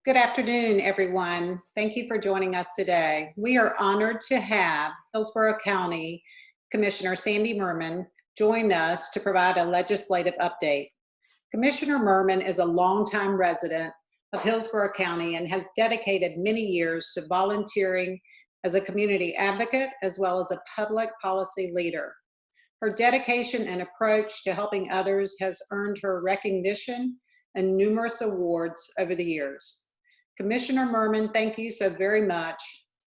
Good afternoon, everyone. Thank you for joining us today. We are honored to have Hillsborough County Commissioner Sandy Murman join us to provide a legislative update. Commissioner Murman is a longtime resident of Hillsborough County and has dedicated many years to volunteering as a community advocate as well as a public policy leader. Her dedication and approach to helping others has earned her recognition and numerous awards over the years. Commissioner Murman, thank you so very much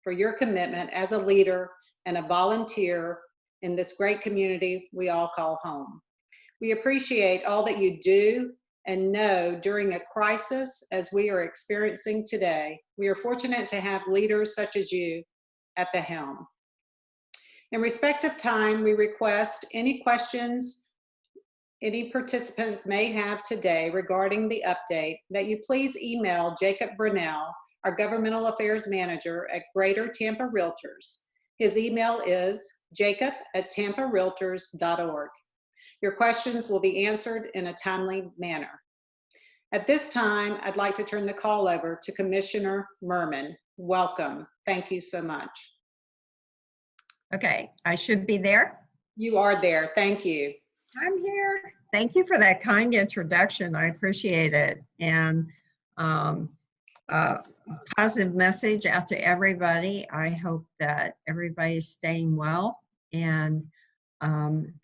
for your commitment as a leader and a volunteer in this great community we all call home. We appreciate all that you do and know during a crisis as we are experiencing today. We are fortunate to have leaders such as you at the helm. In respect of time, we request any questions any participants may have today regarding the update that you please email Jacob Brunell, our Governmental Affairs Manager at Greater Tampa Realtors. His email is jacob@tamparealtors.org. Your questions will be answered in a timely manner. At this time, I'd like to turn the call over to Commissioner Murman. Welcome. Thank you so much. Okay, I should be there. You are there. Thank you. I'm here. Thank you for that kind introduction. I appreciate it. And positive message out to everybody. I hope that everybody is staying well and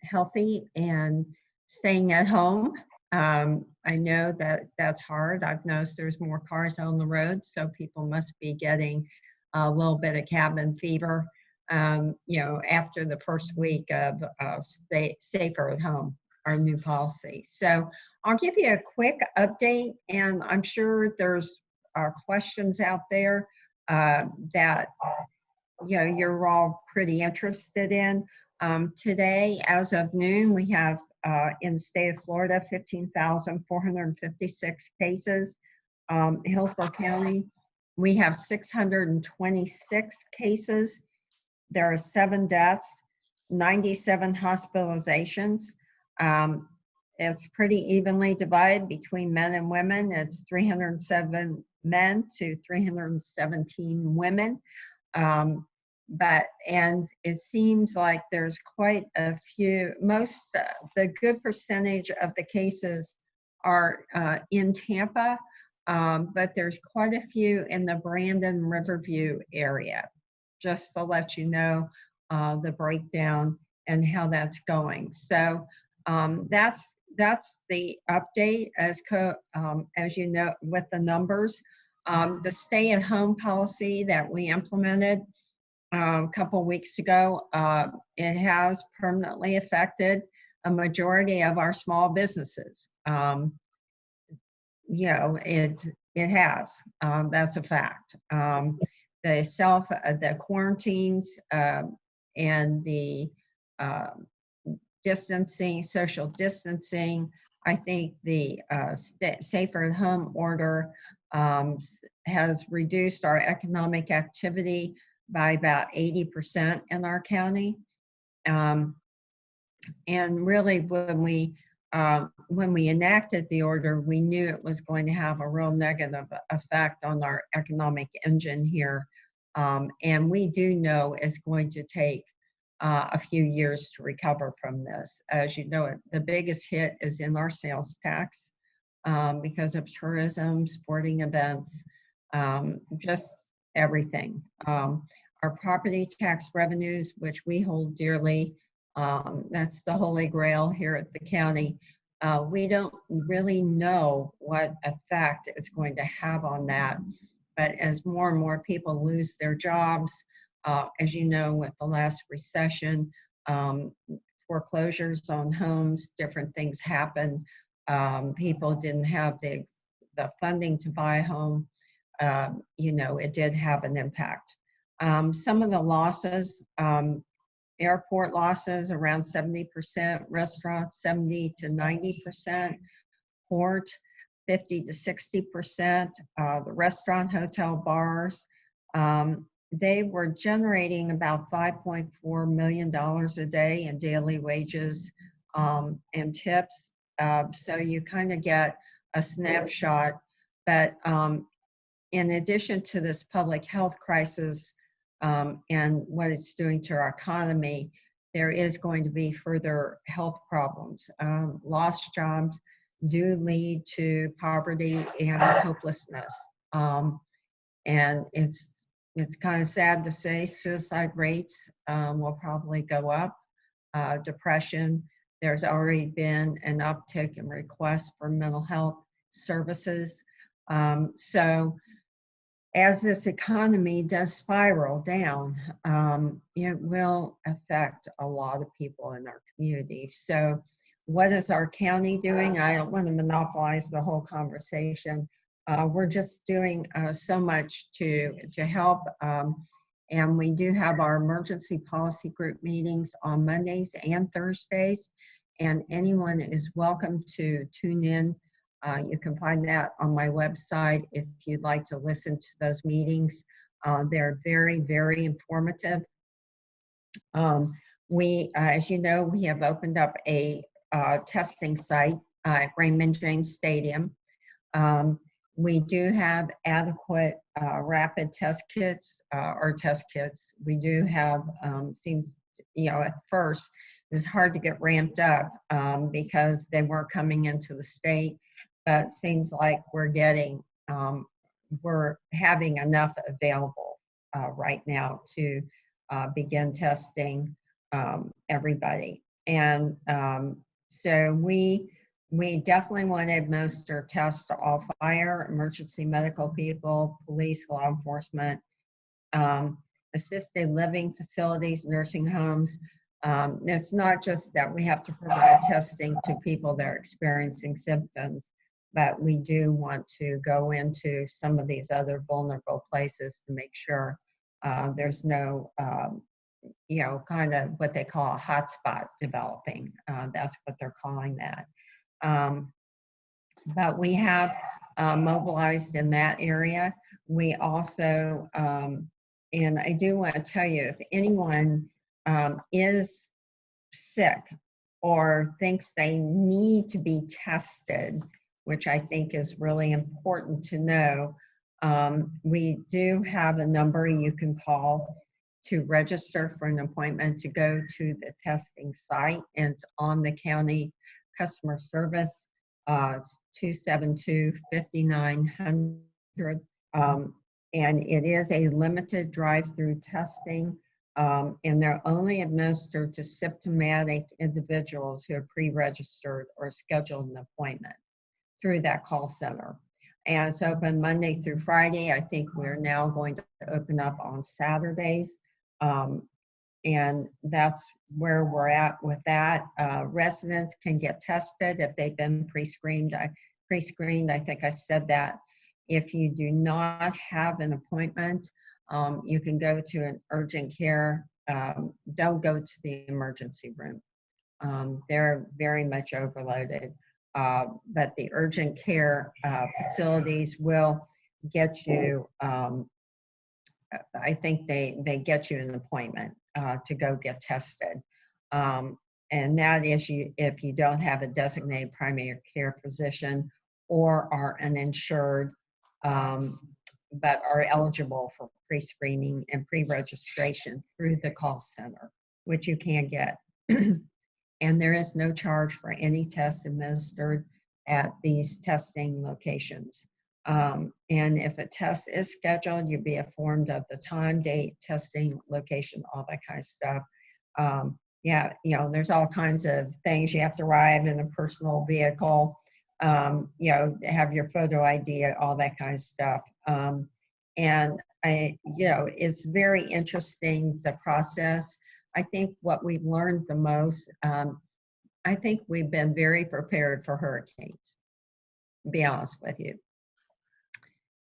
healthy and staying at home. I know that that's hard. I've noticed there's more cars on the road, so people must be getting a little bit of cabin fever. After the first week of stay safer at home, our new policy. So I'll give you a quick update, and I'm sure there's questions out there that you're all pretty interested in. Today, as of noon, we have in the state of Florida 15,456 cases. Hillsborough County, we have 626 cases. There are 7 deaths, 97 hospitalizations. It's pretty evenly divided between men and women. It's 307 men to 317 women. And it seems like there's quite a few, the good percentage of the cases are in Tampa, but there's quite a few in the Brandon Riverview area. Just to let you know the breakdown and how that's going. So that's the update as you know with the numbers. The stay-at-home policy that we implemented a couple weeks ago, it has permanently affected a majority of our small businesses. It has. That's a fact. The quarantines and the social distancing, I think the safer at home order has reduced our economic activity by about 80% in our county. And really when we enacted the order, we knew it was going to have a real negative effect on our economic engine here. And we do know it's going to take a few years to recover from this. As you know, the biggest hit is in our sales tax because of tourism, sporting events, just everything. Our property tax revenues, which we hold dearly, that's the holy grail here at the county. We don't really know what effect it's going to have on that. But as more and more people lose their jobs, as you know, with the last recession, foreclosures on homes, different things happen. People didn't have the funding to buy a home. It did have an impact. Some of the losses, airport losses around 70%, restaurants 70 to 90%, port 50 to 60%, the restaurant, hotel, bars, they were generating about $5.4 million a day in daily wages and tips. So you kind of get a snapshot, but in addition to this public health crisis and what it's doing to our economy, there is going to be further health problems. Lost jobs do lead to poverty and hopelessness. And it's kind of sad to say suicide rates will probably go up. Depression, there's already been an uptick in requests for mental health services. So as this economy does spiral down, it will affect a lot of people in our community. So what is our county doing? I don't want to monopolize the whole conversation. We're just doing so much to help. And we do have our emergency policy group meetings on Mondays and Thursdays. And anyone is welcome to tune in. You can find that on my website if you'd like to listen to those meetings. They're very, very informative. As you know, we have opened up a testing site at Raymond James Stadium. We do have adequate rapid test kits or test kits. We do have, at first it was hard to get ramped up because they weren't coming into the state, but it seems like we're having enough available right now to begin testing everybody. And so we definitely want to administer tests to all fire, emergency medical people, police, law enforcement, assisted living facilities, nursing homes. It's not just that we have to provide testing to people that are experiencing symptoms, but we do want to go into some of these other vulnerable places to make sure there's no, kind of what they call a hotspot developing. That's what they're calling that. But we have mobilized in that area. We also, and I do want to tell you, if anyone is sick or thinks they need to be tested, which I think is really important to know, we do have a number you can call to register for an appointment to go to the testing site, and it's on the county customer service. It's 272-5900, and it is a limited drive-through testing, and they're only administered to symptomatic individuals who have pre-registered or scheduled an appointment through that call center. And it's open Monday through Friday. I think we're now going to open up on Saturdays. And that's where we're at with that. Residents can get tested if they've been pre-screened. I think I said that. If you do not have an appointment, you can go to an urgent care. Don't go to the emergency room. They're very much overloaded. But the urgent care facilities will get you, I think they get you an appointment to go get tested. And that is if you don't have a designated primary care physician or are uninsured, but are eligible for pre-screening and pre-registration through the call center, which you can get. And there is no charge for any test administered at these testing locations. And if a test is scheduled, you'll be informed of the time, date, testing, location, all that kind of stuff. There's all kinds of things. You have to arrive in a personal vehicle, have your photo ID, all that kind of stuff. It's very interesting, the process. I think what we've learned the most, I think we've been very prepared for hurricanes, to be honest with you.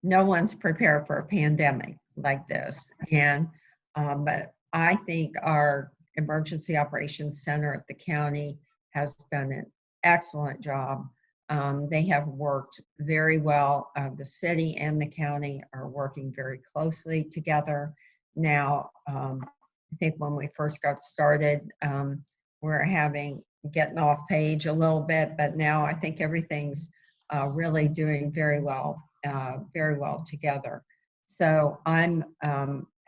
No one's prepared for a pandemic like this. But I think our Emergency Operations Center at the county has done an excellent job. They have worked very well. The city and the county are working very closely together. Now, I think when we first got started, we're getting off page a little bit, but now I think everything's really doing very well very well together. So I'm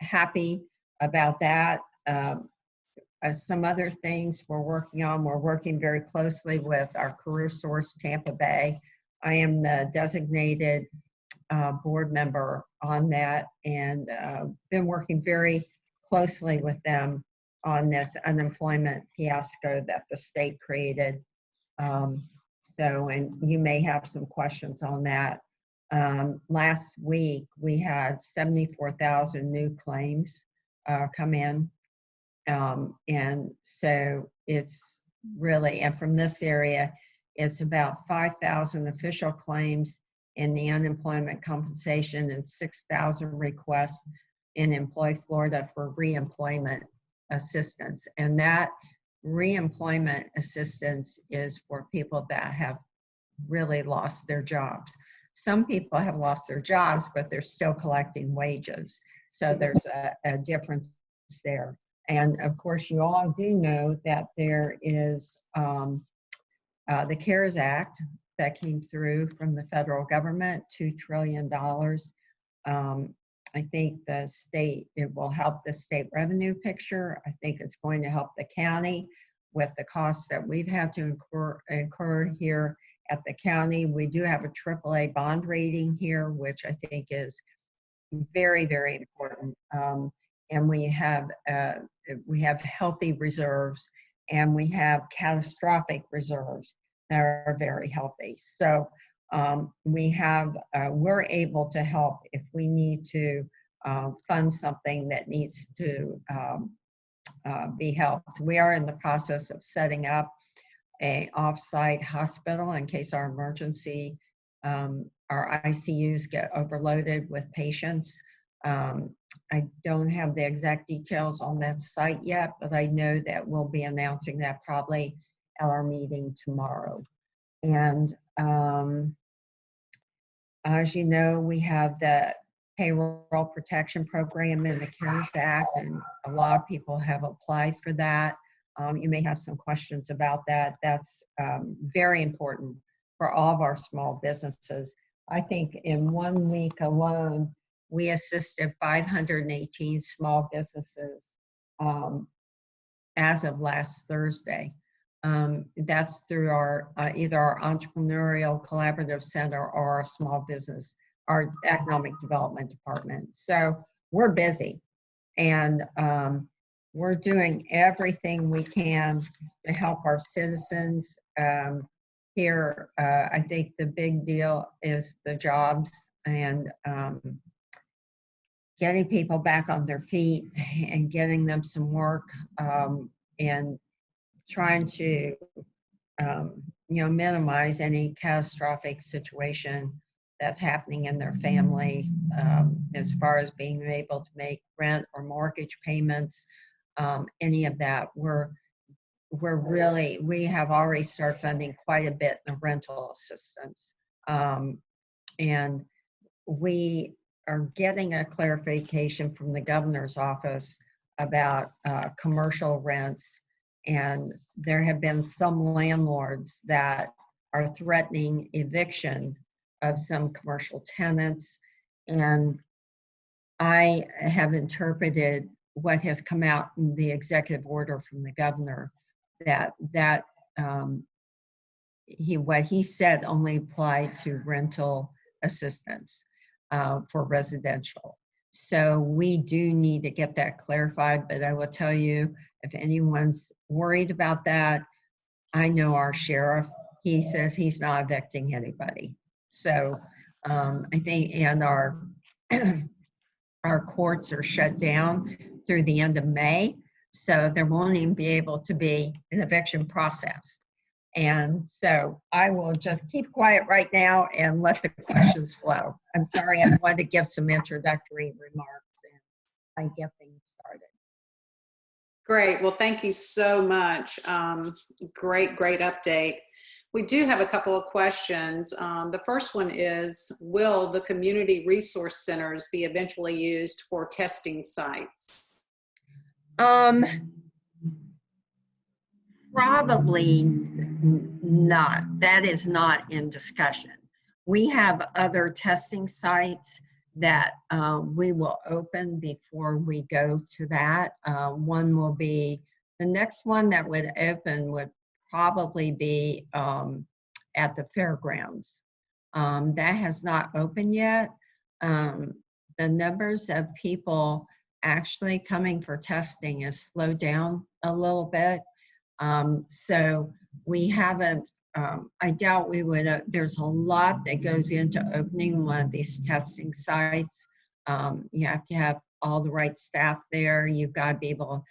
happy about that. Some other things we're working on, we're working very closely with our career source, Tampa Bay. I am the designated board member on that, and been working very closely with them on this unemployment fiasco that the state created. And you may have some questions on that. Last week, we had 74,000 new claims come in. And so it's really, and from this area, it's about 5,000 official claims in the unemployment compensation and 6,000 requests in Employ Florida for reemployment assistance. And that reemployment assistance is for people that have really lost their jobs. Some people have lost their jobs, but they're still collecting wages. So there's a difference there. And of course, you all do know that there is the CARES Act that came through from the federal government, $2 trillion. I think the state, it will help the state revenue picture. I think it's going to help the county with the costs that we've had to incur here at the county. We do have a AAA bond rating here, which I think is very, very important. And we have healthy reserves, and we have catastrophic reserves that are very healthy. So we're able to help if we need to fund something that needs to be helped. We are in the process of setting up an off-site hospital in case our emergency, our ICUs get overloaded with patients. I don't have the exact details on that site yet, but I know that we'll be announcing that probably at our meeting tomorrow. And as you know, we have the payroll protection program in the CARES Act, and a lot of people have applied for that. You may have some questions about that. That's very important for all of our small businesses. I think in 1 week alone, we assisted 518 small businesses as of last Thursday. That's through our either our entrepreneurial collaborative center or our small business, our economic development department. So we're busy, and we're doing everything we can to help our citizens. Here, I think the big deal is the jobs and getting people back on their feet and getting them some work, and trying to minimize any catastrophic situation that's happening in their family, as far as being able to make rent or mortgage payments, any of that. We have already started funding quite a bit in rental assistance, and we are getting a clarification from the governor's office about commercial rents, and there have been some landlords that are threatening eviction of some commercial tenants. And I have interpreted what has come out in the executive order from the governor that what he said only applied to rental assistance for residential. So we do need to get that clarified, but I will tell you, if anyone's worried about that, I know our sheriff, he says he's not evicting anybody. So I think, and our courts are shut down through the end of May, so there won't even be able to be an eviction process. And so I will just keep quiet right now and let the questions flow. I'm sorry, I wanted to give some introductory remarks and I get things started. Great. Well, thank you so much. Great update. We do have a couple of questions. The first one is, will the community resource centers be eventually used for testing sites? Probably not. That is not in discussion. We have other testing sites that we will open before we go to that. One will be, the next one that would open would probably be at the fairgrounds. That has not opened yet. The numbers of people actually coming for testing has slowed down a little bit. So we haven't, I doubt we would, there's a lot that goes into opening one of these testing sites. You have to have all the right staff there. You've got to be able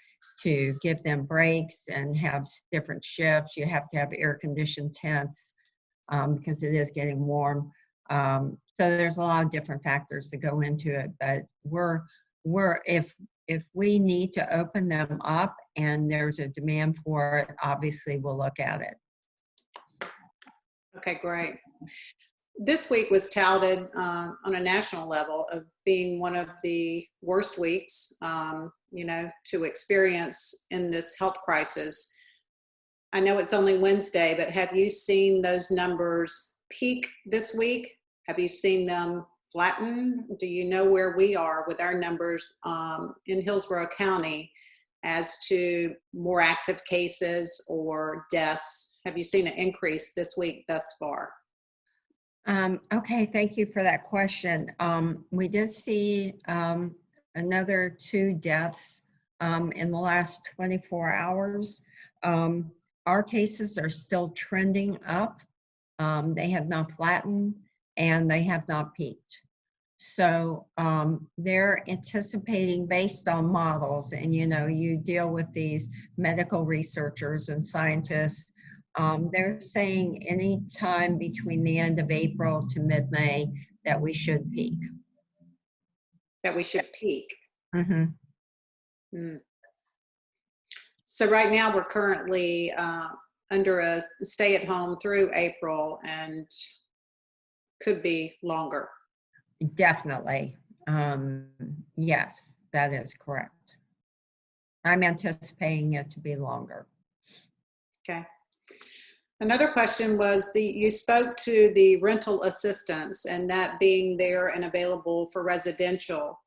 to give them breaks and have different shifts. You have to have air-conditioned tents because it is getting warm. So there's a lot of different factors that go into it, but if we need to open them up and there's a demand for it, obviously we'll look at it. Okay, great. This week was touted on a national level of being one of the worst weeks, to experience in this health crisis. I know it's only Wednesday, but have you seen those numbers peak this week? Have you seen them flatten? Do you know where we are with our numbers in Hillsborough County as to more active cases or deaths? Have you seen an increase this week thus far? Okay, thank you for that question. We did see another 2 deaths in the last 24 hours. Our cases are still trending up. They have not flattened and they have not peaked. So they're anticipating based on models, and you deal with these medical researchers and scientists. They're saying any time between the end of April to mid-May that we should peak. That we should peak. Mm-hmm. Mm. So right now we're currently under a stay-at-home through April and could be longer. Definitely. Yes, that is correct. I'm anticipating it to be longer. Okay. Another question was you spoke to the rental assistance and that being there and available for residential.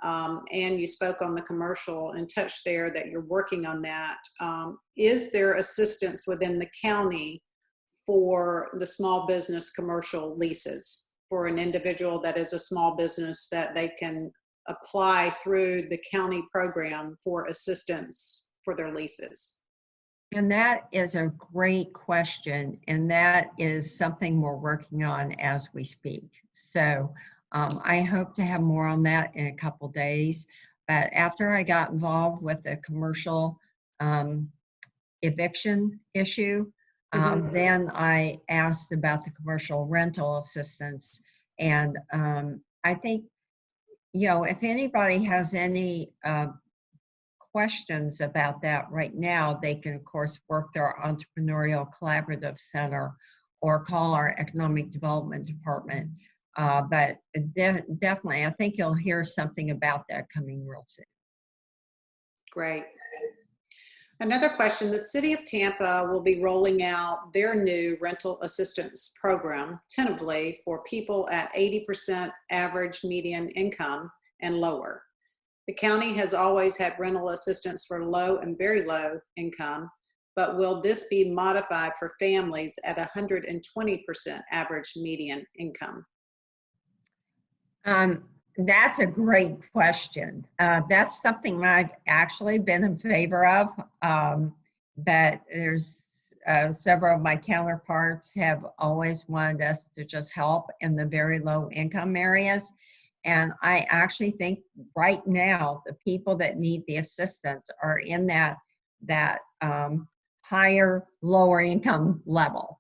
And you spoke on the commercial and touched there that you're working on that. Is there assistance within the county for the small business commercial leases for an individual that is a small business that they can apply through the county program for assistance for their leases? And that is a great question, and that is something we're working on as we speak. So I hope to have more on that in a couple days. But after I got involved with the commercial eviction issue, then I asked about the commercial rental assistance. And I think, if anybody has any questions about that right now, they can, of course, work their Entrepreneurial Collaborative Center or call our Economic Development Department. But definitely, I think you'll hear something about that coming real soon. Great. Another question, the City of Tampa will be rolling out their new rental assistance program tentatively for people at 80% average median income and lower. The county has always had rental assistance for low and very low income, but will this be modified for families at 120% average median income? That's a great question. That's something I've actually been in favor of, but there's several of my counterparts have always wanted us to just help in the very low income areas. And I actually think right now, the people that need the assistance are in that higher, lower income level.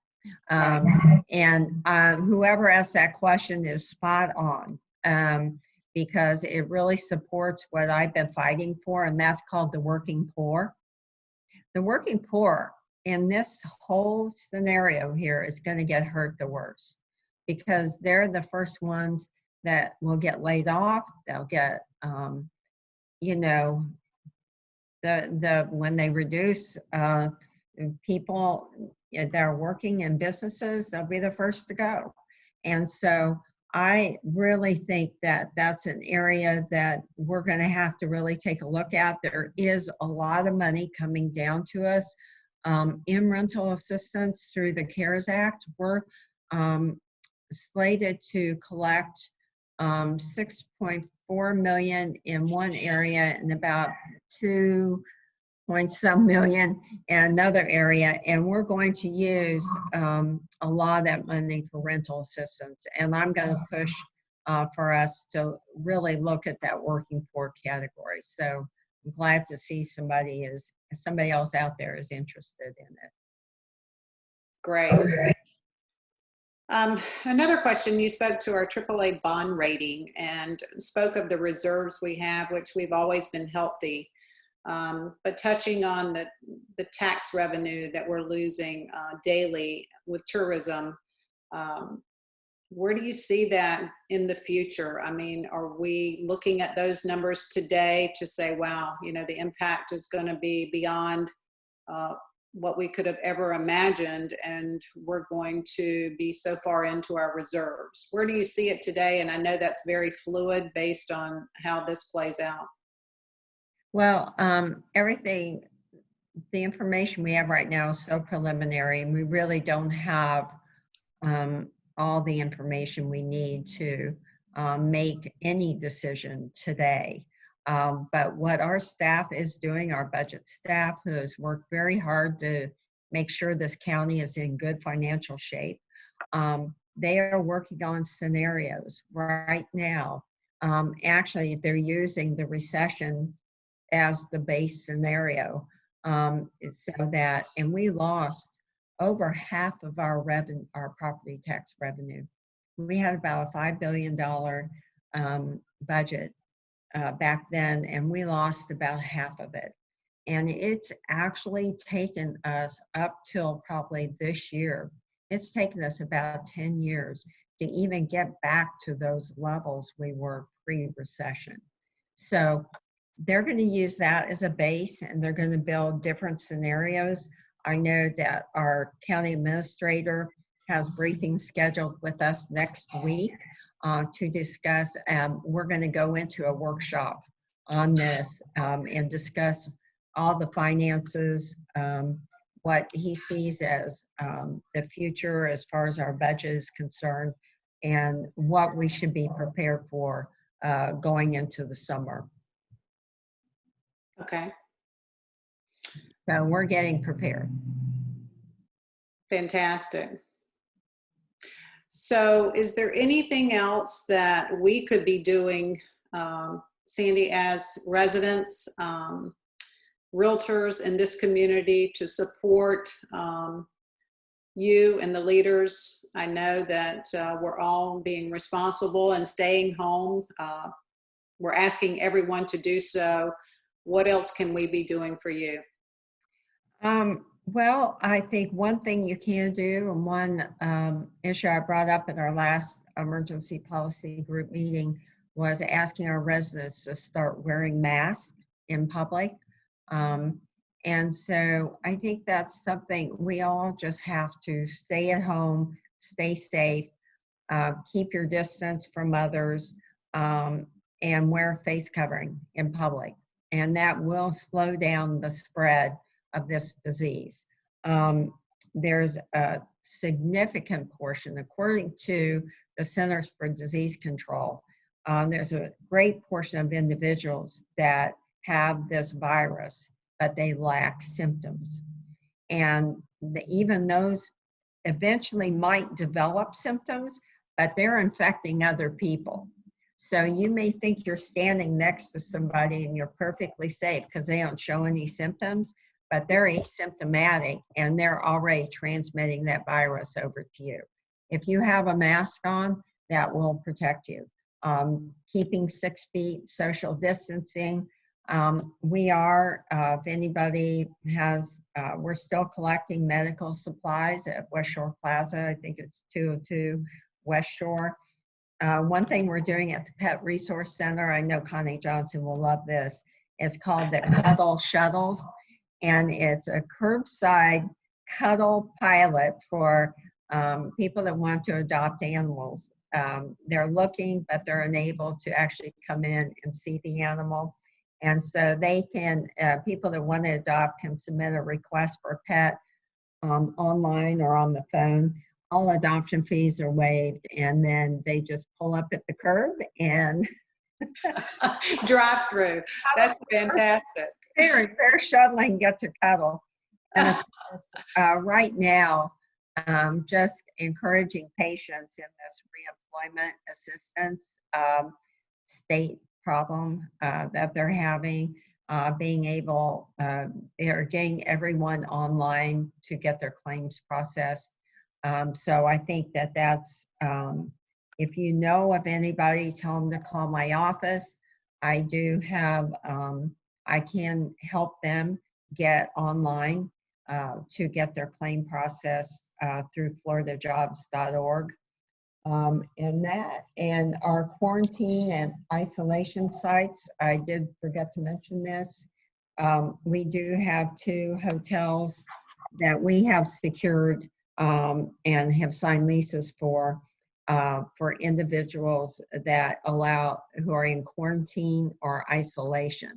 And whoever asked that question is spot on, because it really supports what I've been fighting for, and that's called the working poor. The working poor in this whole scenario here is going to get hurt the worst, because they're the first ones that will get laid off. They'll get, when they reduce people that are working in businesses, they'll be the first to go. And so I really think that that's an area that we're going to have to really take a look at. There is a lot of money coming down to us in rental assistance through the CARES Act. We're slated to collect 6.4 million in one area and about 2.some million in another area, and we're going to use a lot of that money for rental assistance. And I'm going to push for us to really look at that working poor category. So I'm glad to see somebody else out there is interested in it. Great. Another question, you spoke to our AAA bond rating and spoke of the reserves we have, which we've always been healthy. But touching on the tax revenue that we're losing daily with tourism, where do you see that in the future? I mean, are we looking at those numbers today to say, wow, you know, the impact is going to be beyond what we could have ever imagined, and we're going to be so far into our reserves? Where do you see it today? And I know that's very fluid based on how this plays out. Well, everything, the information we have right now is so preliminary, and we really don't have all the information we need to make any decision today. But what our staff is doing, our budget staff, who has worked very hard to make sure this county is in good financial shape, they are working on scenarios right now. Actually, they're using the recession as the base scenario, so that, and we lost over half of our revenue, our property tax revenue. We had about a $5 billion budget back then, and we lost about half of it. And it's actually taken us up till probably this year. It's taken us about 10 years to even get back to those levels we were pre-recession. So they're going to use that as a base, and they're going to build different scenarios. I know that our county administrator has briefings scheduled with us next week to discuss. We're going to go into a workshop on this and discuss all the finances, what he sees as the future as far as our budget is concerned, and what we should be prepared for going into the summer. Okay. So we're getting prepared. Fantastic. So is there anything else that we could be doing, Sandy, as residents, realtors in this community to support you and the leaders? I know that we're all being responsible and staying home. We're asking everyone to do so. What else can we be doing for you? Well, I think one thing you can do, and one issue I brought up at our last emergency policy group meeting, was asking our residents to start wearing masks in public. And so I think that's something we all just have to stay at home, stay safe, keep your distance from others, and wear a face covering in public. And that will slow down the spread of this disease. There's a significant portion, according to the Centers for Disease Control, there's a great portion of individuals that have this virus, but they lack symptoms. And even those eventually might develop symptoms, but they're infecting other people. So you may think you're standing next to somebody and you're perfectly safe because they don't show any symptoms, but they're asymptomatic and they're already transmitting that virus over to you. If you have a mask on, that will protect you. Keeping 6 feet, social distancing. We are, if anybody has, we're still collecting medical supplies at West Shore Plaza. I think it's 202 West Shore. One thing we're doing at the Pet Resource Center, I know Connie Johnson will love this, it's called the Cuddle Shuttles. And it's a curbside cuddle pilot for people that want to adopt animals. They're looking, but they're unable to actually come in and see the animal. And so they can, people that want to adopt can submit a request for a pet online or on the phone. All adoption fees are waived, and then they just pull up at the curb and drive through. That's fantastic. they're shuttling, get to cuddle. And of course, right now, just encouraging patients in this reemployment assistance state problem that they're having, being able, they're getting everyone online to get their claims processed. So I think that that's, if you know of anybody, tell them to call my office. I do have, I can help them get online to get their claim processed through floridajobs.org. And our quarantine and isolation sites, I did forget to mention this. We do have 2 hotels that we have secured and have signed leases for individuals that who are in quarantine or isolation.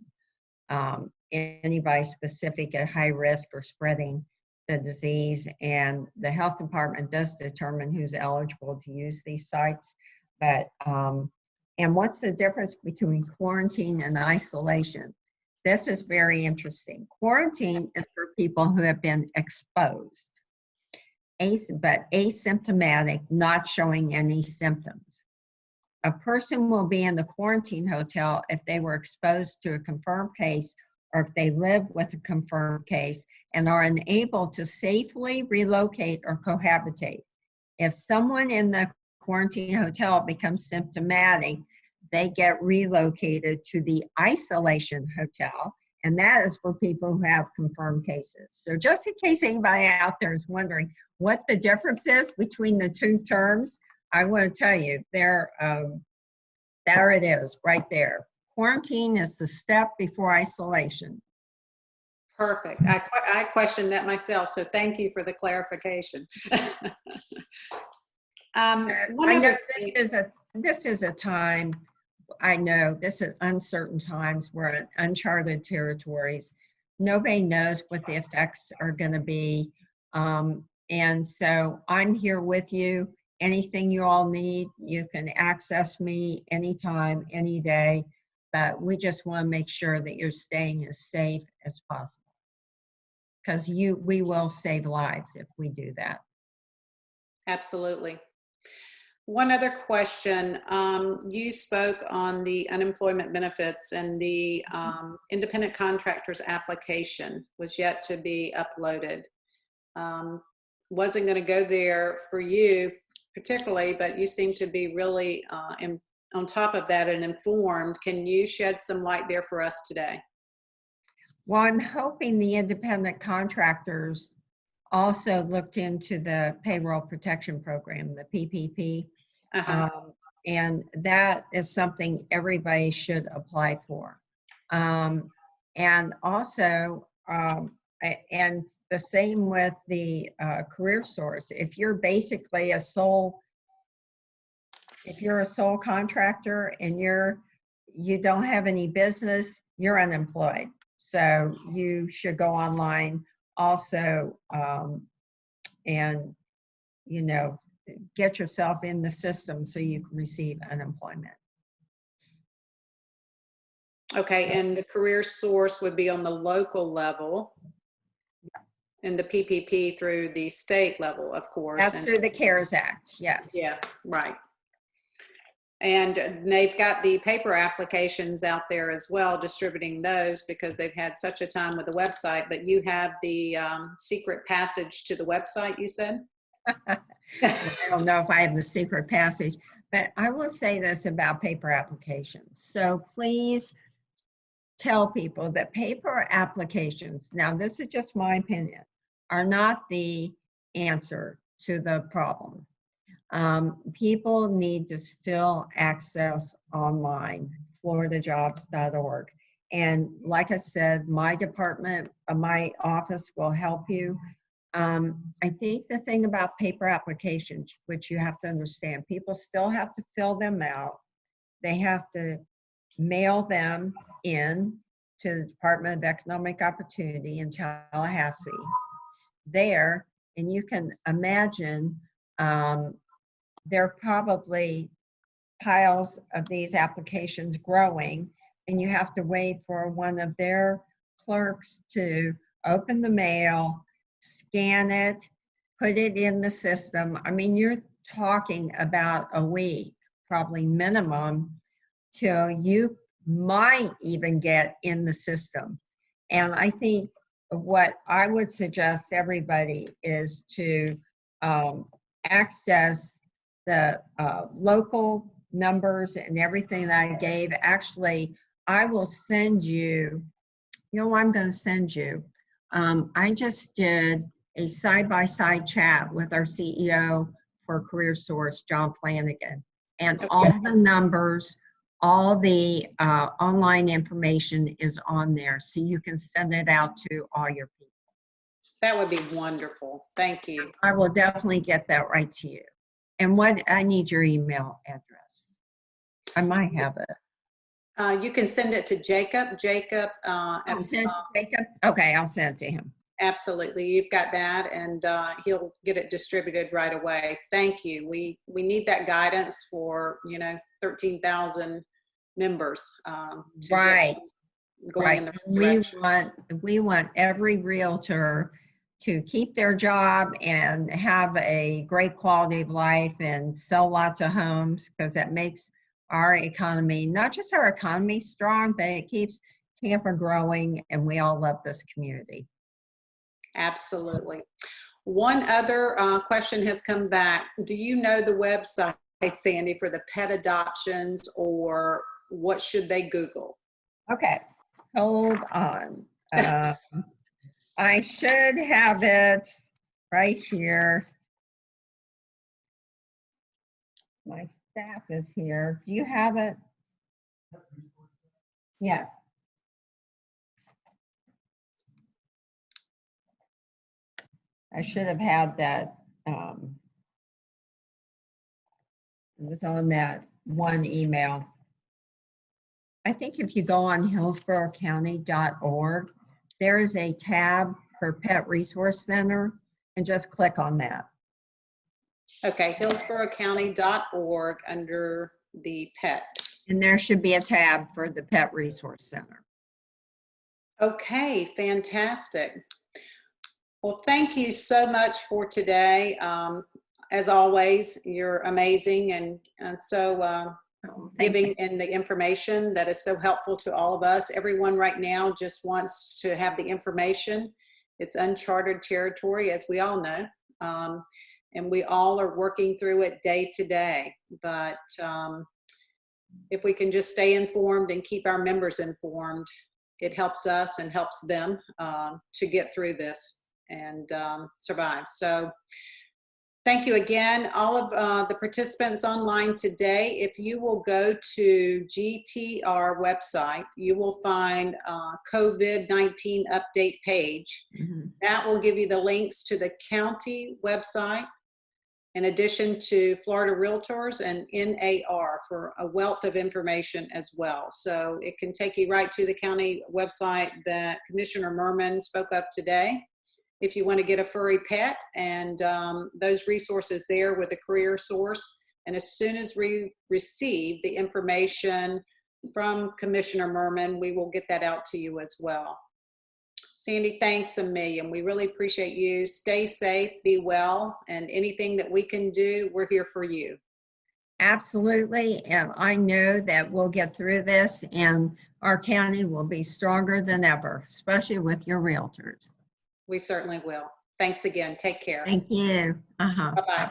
Anybody specific at high risk or spreading the disease, and the health department does determine who's eligible to use these sites. But and what's the difference between quarantine and isolation? This is very interesting. Quarantine is for people who have been exposed, but asymptomatic, not showing any symptoms. A person will be in the quarantine hotel if they were exposed to a confirmed case, or if they live with a confirmed case and are unable to safely relocate or cohabitate. If someone in the quarantine hotel becomes symptomatic, they get relocated to the isolation hotel, and that is for people who have confirmed cases. So just in case anybody out there is wondering what the difference is between the 2 terms, I want to tell you, there it is right there. Quarantine is the step before isolation. Perfect. I questioned that myself, so thank you for the clarification. I know this is a time, I know this is uncertain times. We're in uncharted territories. Nobody knows what the effects are going to be. And so I'm here with you. Anything you all need, you can access me anytime, any day. But we just want to make sure that you're staying as safe as possible, because we will save lives if we do that. Absolutely. One other question. You spoke on the unemployment benefits, and the independent contractors application was yet to be uploaded. Wasn't going to go there for you particularly, but you seem to be really on top of that and informed. Can you shed some light there for us today? Well, I'm hoping the independent contractors also looked into the payroll protection program, the PPP. And that is something everybody should apply for. And also, and the same with the career source. If you're basically if you're a sole contractor and you don't have any business, you're unemployed. So you should go online also and, get yourself in the system so you can receive unemployment. Okay, and the career source would be on the local level, and the PPP through the state level, of course. That's through the CARES Act, yes. Yes, right. And they've got the paper applications out there as well, distributing those because they've had such a time with the website. But you have the secret passage to the website, you said? I don't know if I have the secret passage, but I will say this about paper applications. So please tell people that paper applications, now this is just my opinion, are not the answer to the problem. People need to still access online, floridajobs.org. And like I said, my department, my office will help you. I think the thing about paper applications, which you have to understand, people still have to fill them out. They have to mail them in to the Department of Economic Opportunity in Tallahassee. There, and you can imagine there are probably piles of these applications growing, and you have to wait for one of their clerks to open the mail, scan it, put it in the system. I mean, you're talking about a week, probably minimum, till you might even get in the system. And I think what I would suggest everybody is to access the local numbers and everything that I gave. Actually, I will send you, you know what I'm going to send you? I just did a side-by-side chat with our CEO for Career Source, John Flanagan, and all the numbers, all the online information is on there, so you can send it out to all your people. That would be wonderful. Thank you. I will definitely get that right to you. And what, I need your email address. I might have it. You can send it to Jacob. Jacob. Jacob? Okay, I'll send it to him. Absolutely. You've got that, and he'll get it distributed right away. Thank you. We need that guidance for, 13,000 members. Right. Going in the right direction. We want every realtor to keep their job and have a great quality of life and sell lots of homes, because that makes our economy, not just our economy strong, but it keeps Tampa growing, and we all love this community. Absolutely. One other question has come back. Do you know the website, Sandy, for the pet adoptions, or what should they Google? Okay, hold on. I should have it right here. My staff is here. Do you have it? Yes. I should have had that. It was on that one email. I think if you go on hillsboroughcounty.org, there is a tab for Pet Resource Center, and just click on that. Okay, hillsboroughcounty.org under the pet. And there should be a tab for the Pet Resource Center. Okay, fantastic. Well, thank you so much for today. As always, you're amazing, and so giving and the information that is so helpful to all of us. Everyone right now just wants to have the information. It's uncharted territory, as we all know, and we all are working through it day to day. But if we can just stay informed and keep our members informed, it helps us and helps them to get through this and survive. So thank you again, all of the participants online today. If you will go to GTR website, you will find COVID-19 update page. That will give you the links to the county website, in addition to Florida Realtors and NAR for a wealth of information as well. So it can take you right to the county website that Commissioner Murman spoke of today, if you want to get a furry pet, and those resources there with the Career Source. And as soon as we receive the information from Commissioner Murman, we will get that out to you as well. Sandy, thanks a million. We really appreciate you. Stay safe, be well, and anything that we can do, we're here for you. Absolutely, and I know that we'll get through this, and our county will be stronger than ever, especially with your realtors. We certainly will. Thanks again. Take care. Thank you. Bye-bye.